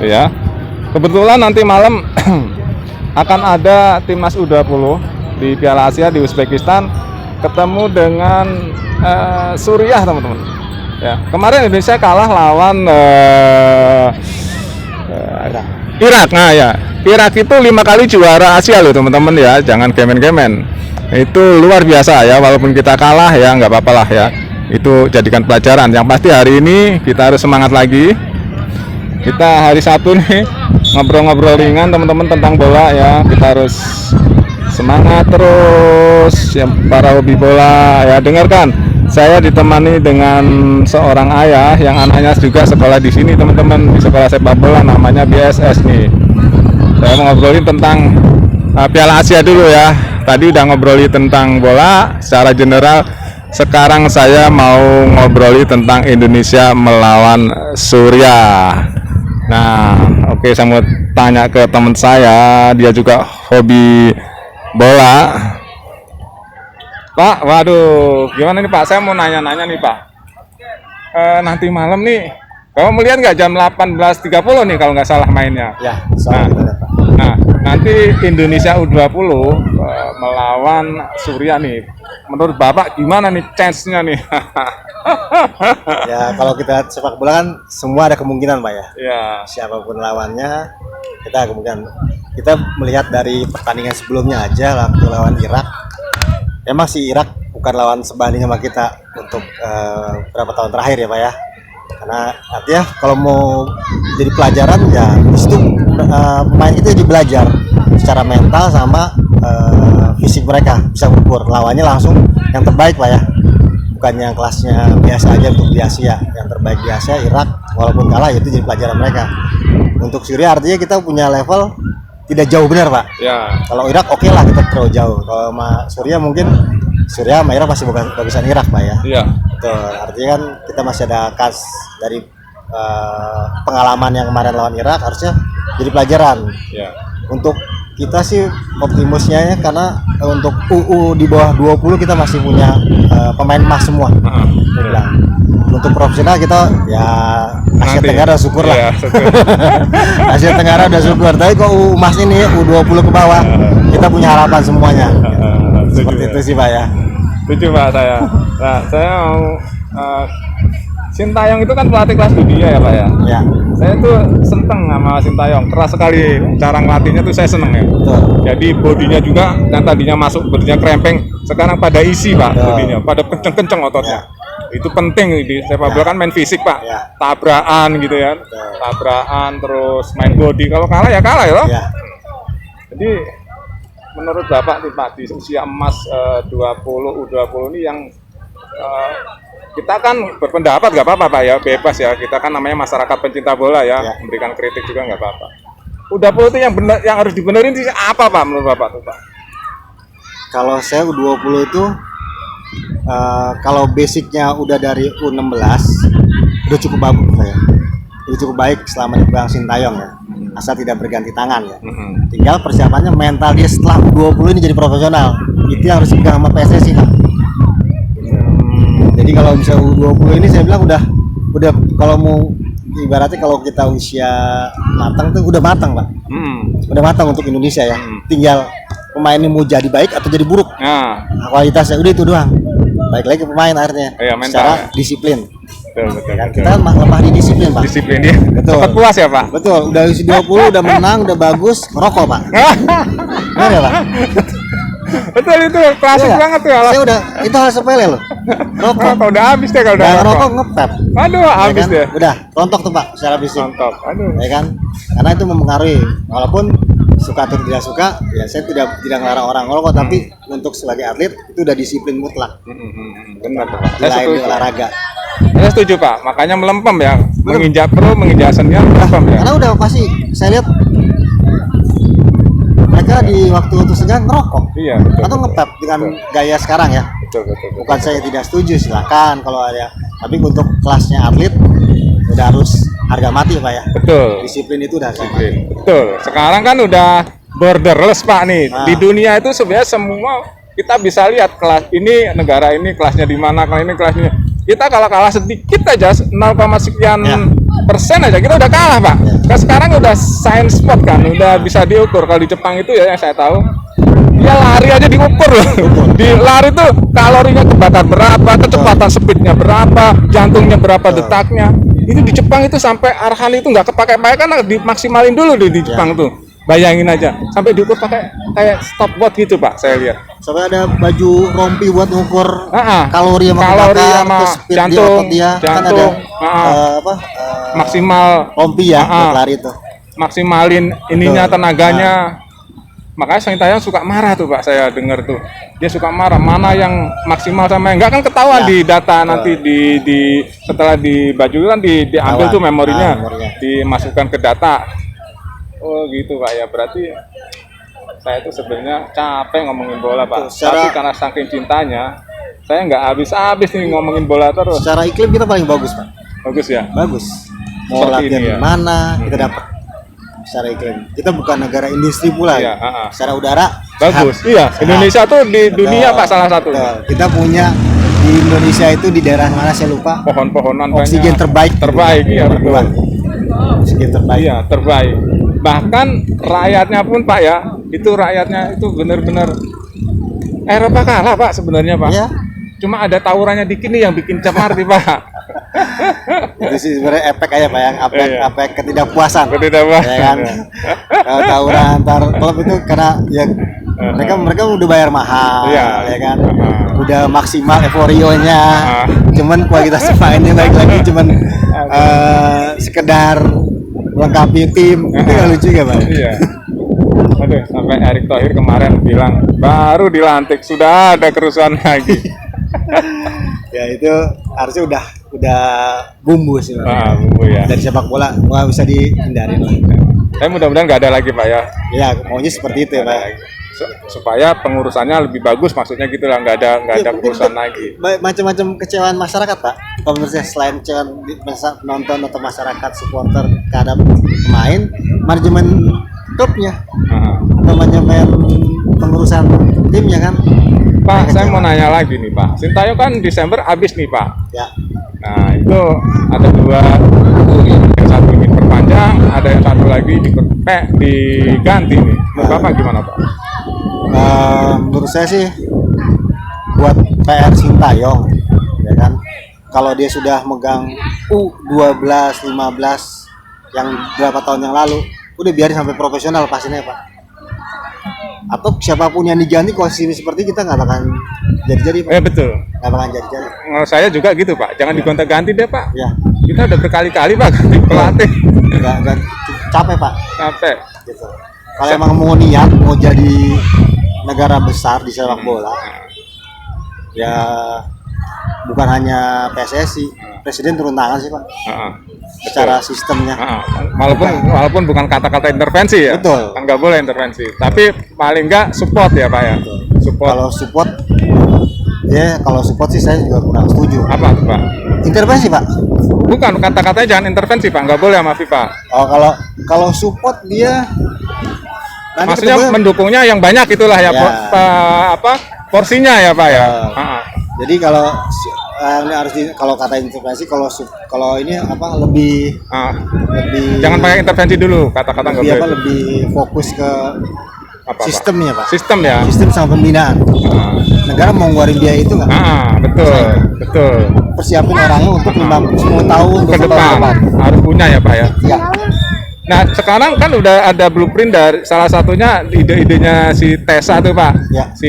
Ya. Kebetulan nanti malam akan ada timnas U20 di Piala Asia di Uzbekistan ketemu dengan Suriah, teman-teman. Ya, kemarin Indonesia kalah lawan Irak. Nah ya, Irak itu 5 kali juara Asia loh, teman-teman ya. Jangan kemen-kemen. Itu luar biasa ya, walaupun kita kalah ya nggak apa-apa lah ya. Itu jadikan pelajaran. Yang pasti hari ini kita harus semangat lagi. Kita hari Sabtu nih ngobrol-ngobrol ringan teman-teman tentang bola ya. Kita harus semangat terus ya, para hobi bola ya. Dengarkan, saya ditemani dengan seorang ayah yang anaknya juga sekolah di sini, teman-teman, di sekolah sepak bola namanya BSS nih. Saya mau ngobrolin tentang Piala Asia dulu ya. Tadi udah ngobrolin tentang bola secara general. Sekarang saya mau ngobrolin tentang Indonesia melawan Suriah. Nah, oke, saya mau tanya ke teman saya, dia juga hobi bola. Pak, waduh, gimana nih Pak? Saya mau nanya-nanya nih Pak. Nanti malam nih, kamu melihat nggak jam 18.30 nih kalau nggak salah mainnya? Ya, nah, nanti Indonesia U20 melawan Suriah nih. Menurut Bapak gimana nih chance-nya nih? Ya, kalau kita sepak bola kan semua ada kemungkinan, Pak ya. Ya. Siapapun lawannya, kita kemungkinan. Kita melihat dari pertandingan sebelumnya aja waktu lawan Irak. Emang si Irak bukan lawan sebanding sama kita untuk berapa tahun terakhir ya, Pak ya. Karena artinya kalau mau jadi pelajaran ya itu pemain itu jadi belajar secara mental sama fisik mereka bisa ukur lawannya langsung yang terbaik, Pak ya. Bukan yang kelasnya biasa aja untuk di Asia, yang terbaik di Asia Irak walaupun kalah itu jadi pelajaran mereka. Untuk Suriah artinya kita punya level tidak jauh benar, Pak. Ya. Kalau Irak oke lah kita terlalu jauh. Kalau sama Suriah mungkin Suriah sama Irak masih bukan bagusan Irak, Pak ya. Iya. Betul. Artinya kan kita masih ada kas dari pengalaman yang kemarin lawan Irak harusnya jadi pelajaran. Ya. Untuk kita sih optimisnya ya karena untuk UU di bawah 20 kita masih punya pemain emas semua. Bilang. Untuk profesional kita ya Asia Tenggara syukur lah. Iya, syukur. Asia Tenggara udah syukur. Tapi kok emas ini U20 ke bawah kita punya harapan semuanya. Seperti itu sih, Pak ya. Setuju Pak saya. Nah, saya mau Sintayong itu kan pelatih kelas dunia ya Pak ya. Ya. Saya tuh seneng sama Sintayong, keras sekali cara ngelatihnya tuh saya seneng ya. Betul. Jadi bodinya juga yang tadinya masuk bodinya krempeng, sekarang pada isi Pak bodinya, pada kenceng-kenceng ototnya. Ya. Itu penting di sepak bola kan main fisik Pak, tabrakan gitu ya, tabrakan terus main body. Kalau kalah ya kalah ya loh. Ya. Jadi menurut Bapak nih Pak di usia emas 20 U20 ini yang kita kan berpendapat nggak apa-apa Pak ya, bebas ya. Kita kan namanya masyarakat pencinta bola ya, memberikan kritik juga nggak apa-apa. U20 itu yang benar, yang harus dibenerin sih apa Pak menurut Bapak tuh Pak? Kalau saya U20 itu kalau basicnya udah dari U16 udah cukup bagus saya. Udah cukup baik selama dipegang Sintayong ya. Asal tidak berganti tangan ya. Tinggal persiapannya mental dia setelah U20 ini jadi profesional. Itu yang harus dipegang sama PSSI Pak. Jadi kalau bisa U20 ini saya bilang udah kalau mau ibaratnya kalau kita usia matang tuh udah matang Pak. Udah matang untuk Indonesia ya. Tinggal pemain ini mau jadi baik atau jadi buruk. Nah, kualitasnya udah itu doang. Baik lagi pemain akhirnya secara disiplin. Betul. Kita lemah di disiplin Pak. Disiplin dia. Betul. Cepat puas ya Pak. Betul. Udah usia 20 udah menang, udah bagus, ngerokok Pak. Benar ya Pak? Betul itu klasik banget tuh. Saya udah itu hal sepele loh. Rokok. Kalau udah habis deh kalau udah ngerokok ngepep. Aduh, habis deh. Udah rontok tuh Pak secara fisik. Rontok. Aduh. Ya kan? Karena itu mempengaruhi. Walaupun suka atau tidak suka, ya saya tidak melarang orang ngerokok, tapi untuk sebagai atlet itu udah disiplin mutlak. Benar Pak. Saya setuju olahraga. Saya setuju Pak. Makanya melempem ya, menginjak pro, menginjak senior, melempem ya. Karena udah pasti saya lihat mereka di waktu senggang ngerokok. Iya, betul. Atau ngepep dengan gaya sekarang ya. Betul. Bukan saya tidak setuju, silakan kalau ada. Tapi untuk kelasnya atlet udah harus harga mati Pak ya. Betul. Disiplin itu udah disiplin. Betul. Sekarang kan udah borderless Pak nih. Di dunia itu sebenarnya semua kita bisa lihat kelas ini negara ini kelasnya di mana, kelas ini kelasnya. Kita kalau kalah sedikit aja 0, sekian Ya. persen aja kita udah kalah Pak. Ya. Kan sekarang udah science sport kan, udah bisa diukur. Kalau di Jepang itu ya yang saya tahu, dia lari aja diukur loh. Di lari tuh kalorinya kebakar berapa, kecepatan speednya berapa, jantungnya berapa detaknya. Itu di Jepang itu sampai arahan itu nggak kepakai-pakai kan dimaksimalin dulu di Jepang tuh. Bayangin aja, sampai diukur pakai kayak stopwatch gitu Pak, saya lihat. Sampai ada baju rompi buat ngukur Ah, kalori sama kalori kebakar, sama terus speed jantung, di otot dia. Kan ada jantung, maksimal rompi ya buat Ah, lari itu. maksimalin ininya Betul. tenaganya. Makanya Sintayong suka marah tuh Pak, saya dengar tuh. Dia suka marah mana yang maksimal sama yang enggak kan ketahuan Ya. di data nanti di setelah di baju kan diambil Ketahuan. tuh memorinya, Memorinya. dimasukkan ke data. Oh gitu Pak ya, berarti saya tuh sebenarnya capek ngomongin bola Pak. Betul, secara- Tapi karena saking cintanya, saya nggak habis-habis nih ngomongin bola terus. Secara iklim kita paling bagus, Pak. Bagus ya. Bagus. Mau Seperti latihan ini ya. di mana kita dapat secara iklim. Kita bukan negara industri pula. Iya, Ya. Secara udara Bagus. sehat. Iya, Sehat. Indonesia tuh di dunia Betul, Pak salah satu. betul. Kita punya di Indonesia itu di daerah mana saya lupa. Pohon-pohonan Oksigen banyak. terbaik. Terbaik, iya betul. Kedua. Oksigen terbaik. Iya, terbaik. Bahkan rakyatnya pun Pak ya, itu rakyatnya itu benar-benar Eropa kalah Pak sebenarnya Pak. Iya. Cuma ada tawurannya dikit nih yang bikin cemar nih Pak. Itu sih sebenarnya efek aja Pak yang Iya. efek ketidakpuasan. Ketidakpuasan. Ya kan. Kalau tawuran antar klub itu karena ya mereka udah bayar mahal, Iya. ya kan. Udah maksimal euforionya. Ah. Cuman kualitas pemainnya baik lagi cuman sekedar melengkapi tim. Itu nggak lucu ya Pak. Iya. Aduh, sampai Erick Thohir kemarin bilang baru dilantik sudah ada kerusuhan lagi. Ya itu harusnya udah bumbu sih Pak. Nah, bumbu ya. Dari sepak bola nggak bisa dihindari loh. Saya mudah-mudahan nggak ada lagi Pak ya. Ya maunya seperti itu ya Pak. Supaya pengurusannya lebih bagus, maksudnya gitu lah, nggak ada pengurusan lagi. Macam-macam kecewaan masyarakat Pak. Kalau menurut saya selain kecewaan penonton atau masyarakat supporter terhadap pemain, manajemen klubnya Nah, atau manajemen pengurusan timnya kan. Pak, saya mau nanya lagi nih Pak. Sintayong kan Desember habis nih Pak. Ya. Nah itu ada dua, yang satu ingin perpanjang, ada yang satu lagi diganti nih. Menurut Bapak gimana Pak? Menurut saya sih buat PR Sintayong ya kan. Kalau dia sudah megang U12, 15 yang berapa tahun yang lalu, udah biarin sampai profesional pastinya Pak. Atau siapapun yang diganti posisi seperti kita nggak bakalan jadi-jadi Pak. Betul. Nggak bakalan jadi-jadi. Menurut saya juga gitu Pak. Jangan digonta-ganti deh Pak. Ya, Kita udah berkali-kali Pak ganti pelatih. nggak capek Pak. Capek. Gitu. Kalau emang mau niat mau jadi negara besar di sepak bola, ya bukan hanya PSSI, Presiden turun tangan sih Pak. Heeh. Secara sistemnya. Walaupun bukan kata-kata intervensi ya. Betul. Kan nggak boleh intervensi. Tapi paling nggak support ya Pak ya. Support. Kalau support sih saya juga kurang setuju. Apa tuh Pak? Intervensi Pak. Bukan, kata-katanya jangan intervensi Pak. Nggak boleh sama FIFA. Oh kalau support dia nanti Maksudnya ketemu- mendukungnya yang banyak itulah ya, Ya. porsinya ya Pak ya. Ya. Jadi kalau ini harus kalau kata intervensi kalau ini lebih Jangan pakai intervensi dulu, kata-kata nggak lebih boleh. lebih fokus ke Apa, Pak? sistemnya Pak. Sistem ya. Sistem sama pembinaan. Ah. Negara mau ngeluarin biaya itu nggak? Betul. Persiapin orangnya untuk 10 tahun Ke depan harus punya ya Pak ya. Ya. Nah sekarang kan udah ada blueprint dari salah satunya ide-idenya si Tessa tuh Pak, Ya. si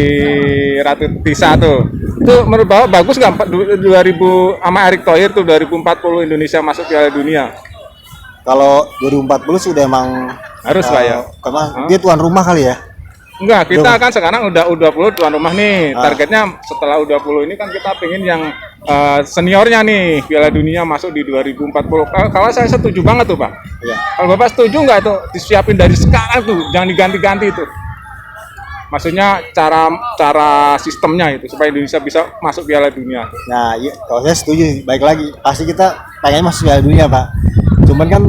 Ratu Tisa tuh. Itu menurut Bapak bagus nggak 2000 sama Erick Thohir tuh 2040 Indonesia masuk Piala Dunia? Kalau 2040 sudah emang Harus Pak ya. karena dia tuan rumah kali ya. Enggak, kita kan sekarang udah U20 tuan rumah nih. Ah. Targetnya setelah U20 ini kan kita pengen yang seniornya nih Piala Dunia masuk di 2040. Kalau saya setuju banget tuh Pak. Iya. Kalau Bapak setuju nggak tuh disiapin dari sekarang tuh, jangan diganti-ganti itu. Maksudnya cara sistemnya itu supaya Indonesia bisa masuk Piala Dunia. Nah, iya, kalau saya setuju. Baik lagi, pasti kita pengen masuk Piala Dunia Pak. Cuman kan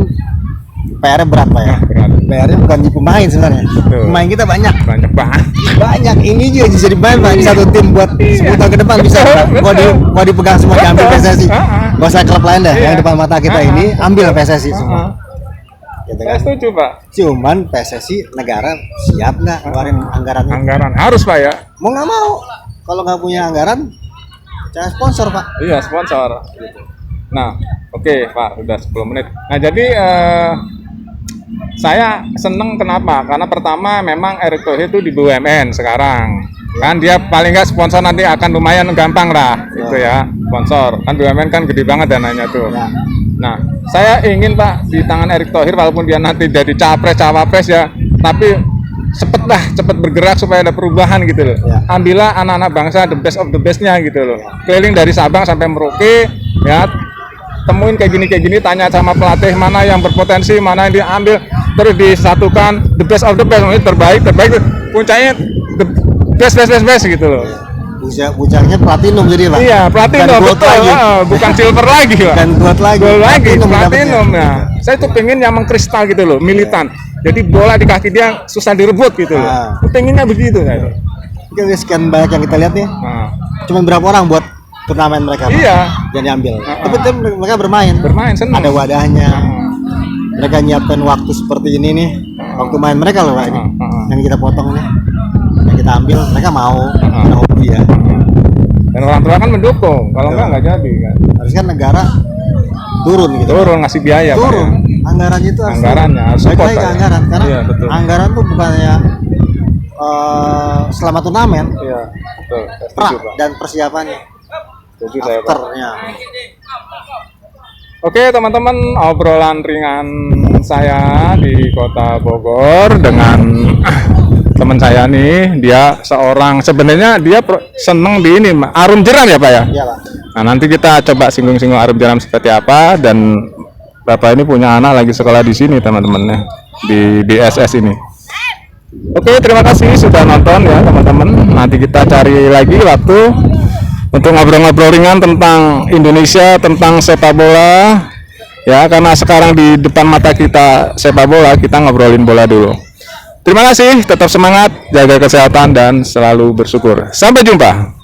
PR-nya berat Pak ya. Nah, berat. bayarnya bukan di pemain sebenarnya. Betul. Pemain kita banyak. Banyak banget. Banyak. Ini juga bisa dimain Pak di satu tim buat 10 tahun ke depan bisa. Betul, Pak. betul. Mau dipegang semua diambil Betul. PSSI. Gak usah klub lain deh. Iya. Yang depan mata kita ini ambil PSSI semua. Gitu Saya kan. setuju Pak. Cuman PSSI negara siap nggak keluarin anggaran itu? Anggaran harus Pak ya. Mau nggak mau. Kalau nggak punya anggaran, cari sponsor Pak. Iya sponsor. Nah, oke Pak, udah 10 menit. Nah jadi saya seneng kenapa? Karena pertama memang Erick Thohir itu di BUMN sekarang. Kan dia paling nggak sponsor nanti akan lumayan gampang lah, gitu ya. Sponsor. Kan BUMN kan gede banget dananya tuh. Ya. Nah, saya ingin Pak di tangan Erick Thohir walaupun dia nanti jadi capres cawapres ya, tapi cepet bergerak supaya ada perubahan gitu loh. Ya. Ambillah anak-anak bangsa the best of the bestnya gitu loh. Keliling dari Sabang sampai Merauke, ya temuin kayak gini, tanya sama pelatih mana yang berpotensi, mana yang diambil, terus disatukan the best of the best, maksudnya terbaik, puncaknya the best gitu loh. Puncaknya platinum jadi Pak. Iya, platinum Bukan gold betul, lagi. bukan silver lagi Pak. Dan gold lagi. Gold lagi, platinum dapetnya. ya. Saya tuh pengen yang mengkristal gitu loh, militan. Jadi bola di kaki dia susah direbut gitu loh. Ah. Pengennya begitu ya. Mungkin sekian banyak yang kita lihat nih. Nah, Cuman berapa orang buat turnamen mereka Pak? iya, Yang diambil. Ah. Tapi mereka bermain. bermain seneng. Ada wadahnya. Ah, Mereka nyiapkan waktu seperti ini nih. Waktu main mereka loh Pak ini. Yang kita potong nih. Yang kita ambil, mereka mau. Karena hobi ya. Dan orang tua kan mendukung, kalau nggak jadi kan. Harusnya negara turun gitu. Turun ngasih biaya Pak, Turun. ya. Anggarannya itu harus Anggarannya harus baik support, lagi ke Pak, ya. anggaran karena Iya, betul. anggaran tuh bukannya selama turnamen, Iya, betul. Saya pra setuju, Pak. dan persiapannya, Setuju saya, Pak. afternya. Oke teman-teman, obrolan ringan saya di Kota Bogor dengan teman saya nih, dia sebenarnya dia seneng di ini arum jeram ya Pak ya. Iya Pak. Nah nanti kita coba singgung-singgung arum jeram seperti apa, dan Bapak ini punya anak lagi sekolah di sini teman-temannya di DSS ini. Oke, terima kasih sudah nonton ya teman-teman. Nanti kita cari lagi waktu untuk ngobrol-ngobrol ringan tentang Indonesia, tentang sepak bola. Ya, karena sekarang di depan mata kita sepak bola, kita ngobrolin bola dulu. Terima kasih, tetap semangat, jaga kesehatan dan selalu bersyukur. Sampai jumpa.